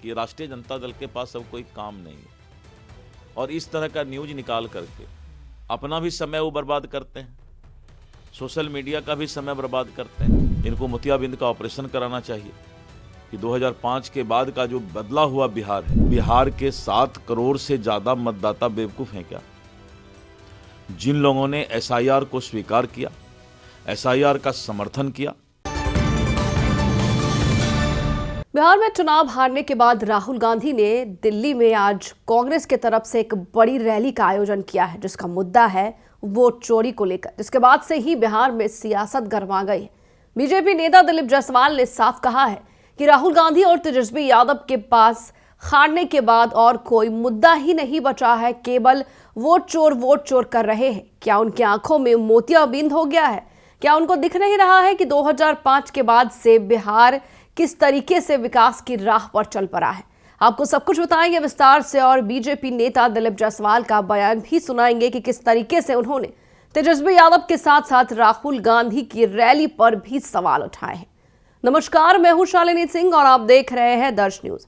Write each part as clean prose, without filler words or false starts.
कि राष्ट्रीय जनता दल के पास अब कोई काम नहीं है और इस तरह का न्यूज निकाल करके अपना भी समय वो बर्बाद करते हैं, सोशल मीडिया का भी समय बर्बाद करते हैं। इनको मोतियाबिंद का ऑपरेशन कराना चाहिए कि 2005 के बाद का जो बदला हुआ बिहार है, बिहार के 7 करोड़ से ज़्यादा मतदाता बेवकूफ़ हैं क्या? जिन लोगों ने एसआईआर को स्वीकार किया, एसआईआर का समर्थन किया। बिहार में चुनाव हारने के बाद राहुल गांधी ने दिल्ली में आज कांग्रेस की तरफ से एक बड़ी रैली का आयोजन किया है, जिसका मुद्दा है वोट चोरी को लेकर, जिसके बाद से ही बिहार में सियासत गरमा गई है। बीजेपी नेता दिलीप जायसवाल ने साफ कहा है कि राहुल गांधी और तेजस्वी यादव के पास हारने के बाद और कोई मुद्दा ही नहीं बचा है, केवल वोट चोर कर रहे हैं। क्या उनकी आंखों में मोतियाबिंद हो गया है? क्या उनको दिख नहीं रहा है कि 2005 के बाद से बिहार किस तरीके से विकास की राह पर चल पड़ा है? आपको सब कुछ बताएंगे विस्तार से और बीजेपी नेता दिलीप जायसवाल का बयान भी सुनाएंगे कि किस तरीके से उन्होंने तेजस्वी यादव के साथ साथ राहुल गांधी की रैली पर भी सवाल उठाए हैं। नमस्कार, मैं हूं शालिनी सिंह और आप देख रहे हैं दर्श न्यूज।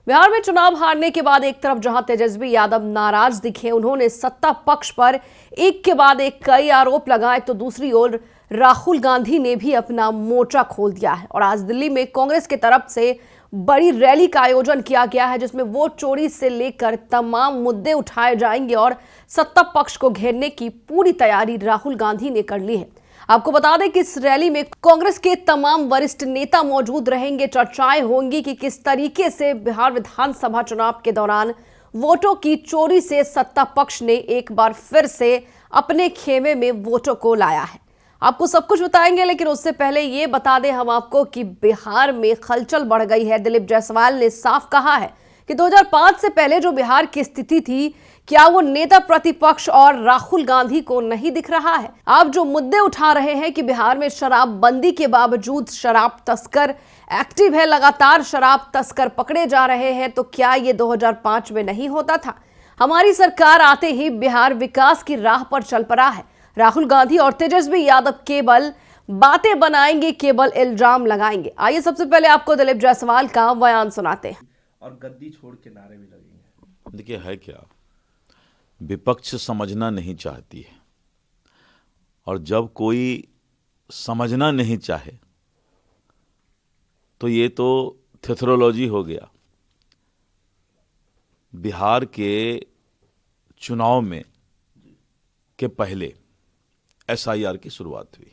बिहार में चुनाव हारने के बाद एक तरफ जहां तेजस्वी यादव नाराज दिखे, उन्होंने सत्ता पक्ष पर एक के बाद एक कई आरोप लगाए, तो दूसरी ओर राहुल गांधी ने भी अपना मोर्चा खोल दिया है और आज दिल्ली में कांग्रेस की तरफ से बड़ी रैली का आयोजन किया गया है, जिसमें वोट चोरी से लेकर तमाम मुद्दे उठाए जाएंगे और सत्ता पक्ष को घेरने की पूरी तैयारी राहुल गांधी ने कर ली है। आपको बता दें कि इस रैली में कांग्रेस के तमाम वरिष्ठ नेता मौजूद रहेंगे। चर्चाएं होंगी कि किस तरीके से बिहार विधानसभा चुनाव के दौरान वोटों की चोरी से सत्ता पक्ष ने एक बार फिर से अपने खेमे में वोटों को लाया है। आपको सब कुछ बताएंगे, लेकिन उससे पहले ये बता दें हम आपको कि बिहार में खलचल बढ़ गई है। दिलीप जायसवाल ने साफ कहा है कि 2005 से पहले जो बिहार की स्थिति थी, क्या वो नेता प्रतिपक्ष और राहुल गांधी को नहीं दिख रहा है? आप जो मुद्दे उठा रहे हैं कि बिहार में शराबबंदी के बावजूद शराब तस्कर एक्टिव है, लगातार शराब तस्कर पकड़े जा रहे हैं, तो क्या ये 2005 में नहीं होता था? हमारी सरकार आते ही बिहार विकास की राह पर चल पड़ा है। राहुल गांधी और तेजस्वी यादव केवल बातें बनाएंगे, केवल इल्जाम लगाएंगे। आइए सबसे पहले आपको दिलीप जायसवाल का बयान सुनाते हैं। और गद्दी छोड़ के नारे भी लगेंगे। देखिए, है क्या, विपक्ष समझना नहीं चाहती है और जब कोई समझना नहीं चाहे तो ये तो थेथरोलॉजी हो गया। बिहार के चुनाव में के पहले एसआईआर की शुरुआत हुई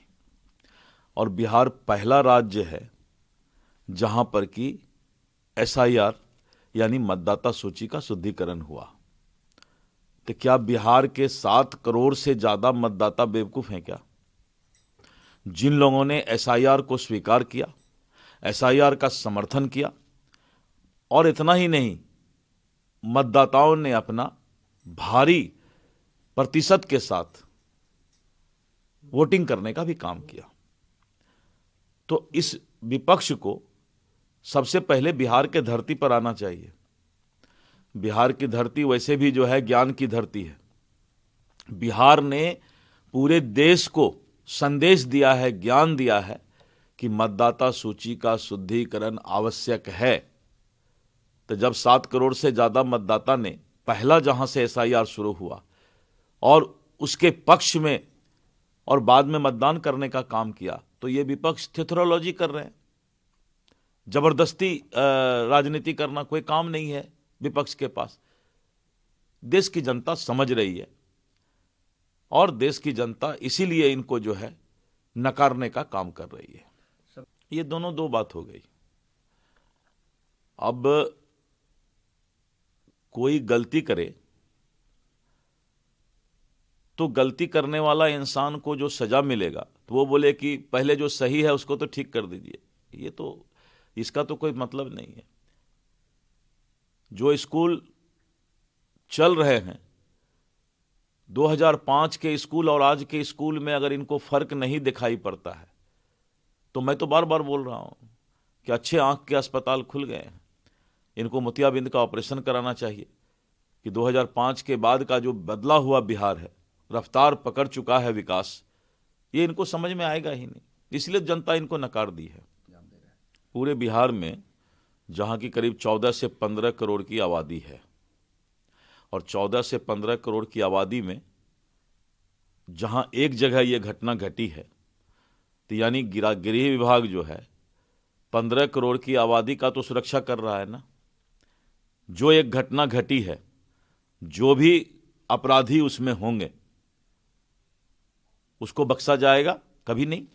और बिहार पहला राज्य है जहां पर कि एसआईआर यानी मतदाता सूची का शुद्धिकरण हुआ। तो क्या बिहार के 7 करोड़ से ज़्यादा मतदाता बेवकूफ़ हैं क्या? जिन लोगों ने एसआईआर को स्वीकार किया, एसआईआर का समर्थन किया और इतना ही नहीं, मतदाताओं ने अपना भारी प्रतिशत के साथ वोटिंग करने का भी काम किया, तो इस विपक्ष को सबसे पहले बिहार के धरती पर आना चाहिए। बिहार की धरती वैसे भी जो है ज्ञान की धरती है। बिहार ने पूरे देश को संदेश दिया है, ज्ञान दिया है कि मतदाता सूची का शुद्धिकरण आवश्यक है। तो जब 7 करोड़ से ज़्यादा मतदाता ने पहला जहां से एसआईआर शुरू हुआ और उसके पक्ष में और बाद में मतदान करने का काम किया, तो ये विपक्ष थेथरोलॉजी कर रहे हैं। जबरदस्ती राजनीति करना कोई काम नहीं है विपक्ष के पास। देश की जनता समझ रही है और देश की जनता इसीलिए इनको जो है नकारने का काम कर रही है। ये दोनों दो बात हो गई। अब कोई गलती करे तो गलती करने वाला इंसान को जो सजा मिलेगा तो वो बोले कि पहले जो सही है उसको तो ठीक कर दीजिए। ये तो, इसका तो कोई मतलब नहीं है। जो स्कूल चल रहे हैं 2005 के स्कूल और आज के स्कूल में अगर इनको फर्क नहीं दिखाई पड़ता है तो मैं तो बार बार बोल रहा हूं कि अच्छे आंख के अस्पताल खुल गए हैं। इनको मोतियाबिंद का ऑपरेशन कराना चाहिए कि 2005 के बाद का जो बदला हुआ बिहार है, रफ्तार पकड़ चुका है विकास, ये इनको समझ में आएगा ही नहीं। इसलिए जनता इनको नकार दी है। पूरे बिहार में जहां की करीब 14 से 15 करोड़ की आबादी है, और 14 से 15 करोड़ की आबादी में जहां एक जगह यह घटना घटी है, तो यानी गृह विभाग जो है 15 करोड़ की आबादी का तो सुरक्षा कर रहा है ना। जो एक घटना घटी है, जो भी अपराधी उसमें होंगे उसको बख्शा जाएगा? कभी नहीं।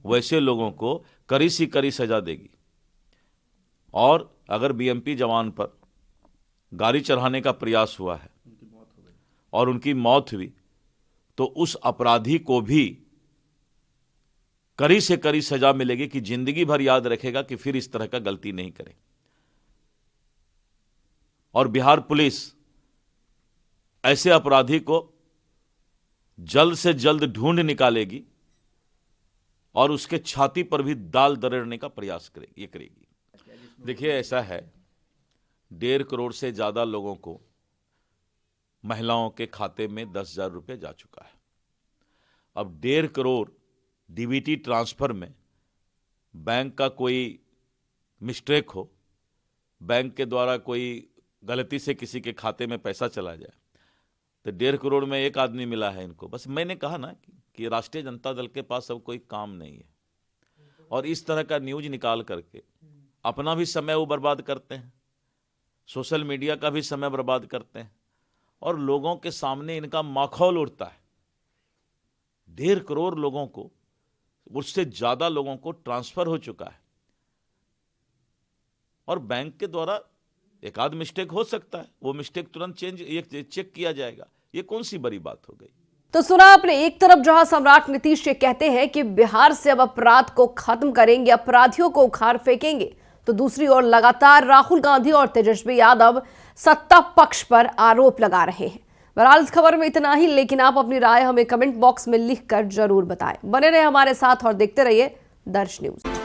वैसे लोगों को कड़ी से कड़ी सजा देगी। और अगर बीएमपी जवान पर गाड़ी चढ़ाने का प्रयास हुआ है और उनकी मौत हुई, तो उस अपराधी को भी कड़ी से कड़ी सजा मिलेगी कि जिंदगी भर याद रखेगा कि फिर इस तरह का गलती नहीं करे। और बिहार पुलिस ऐसे अपराधी को जल्द से जल्द ढूंढ निकालेगी और उसके छाती पर भी दाल दरेड़ने का प्रयास करेगी। देखिए, ऐसा है, 1.5 करोड़ से ज्यादा लोगों को महिलाओं के खाते में 10,000 रुपये जा चुका है। अब 1.5 करोड़ डीबीटी ट्रांसफर में बैंक का कोई मिस्टेक हो, बैंक के द्वारा कोई गलती से किसी के खाते में पैसा चला जाए, तो 1.5 करोड़ में एक आदमी मिला है इनको। बस मैंने कहा ना कि राष्ट्रीय जनता दल के पास अब कोई काम नहीं है, और इस तरह का न्यूज निकाल करके अपना भी समय वो बर्बाद करते हैं, सोशल मीडिया का भी समय बर्बाद करते हैं, और लोगों के सामने इनका माखौल उड़ता है। 1.5 करोड़ लोगों को, उससे ज्यादा लोगों को ट्रांसफर हो चुका है, और बैंक के द्वारा एक आध मिस्टेक हो सकता है, वो मिस्टेक तुरंत चेक किया जाएगा। ये कौन सी बड़ी बात हो गई? तो सुना आपने, एक तरफ जहां सम्राट नीतीश ये कहते हैं कि बिहार से अब अपराध को खत्म करेंगे, अपराधियों को उखाड़ फेंकेंगे, तो दूसरी ओर लगातार राहुल गांधी और तेजस्वी यादव सत्ता पक्ष पर आरोप लगा रहे हैं। बहरहाल इस खबर में इतना ही, लेकिन आप अपनी राय हमें कमेंट बॉक्स में लिखकर जरूर बताएं। बने रहे हमारे साथ और देखते रहिए दर्श न्यूज।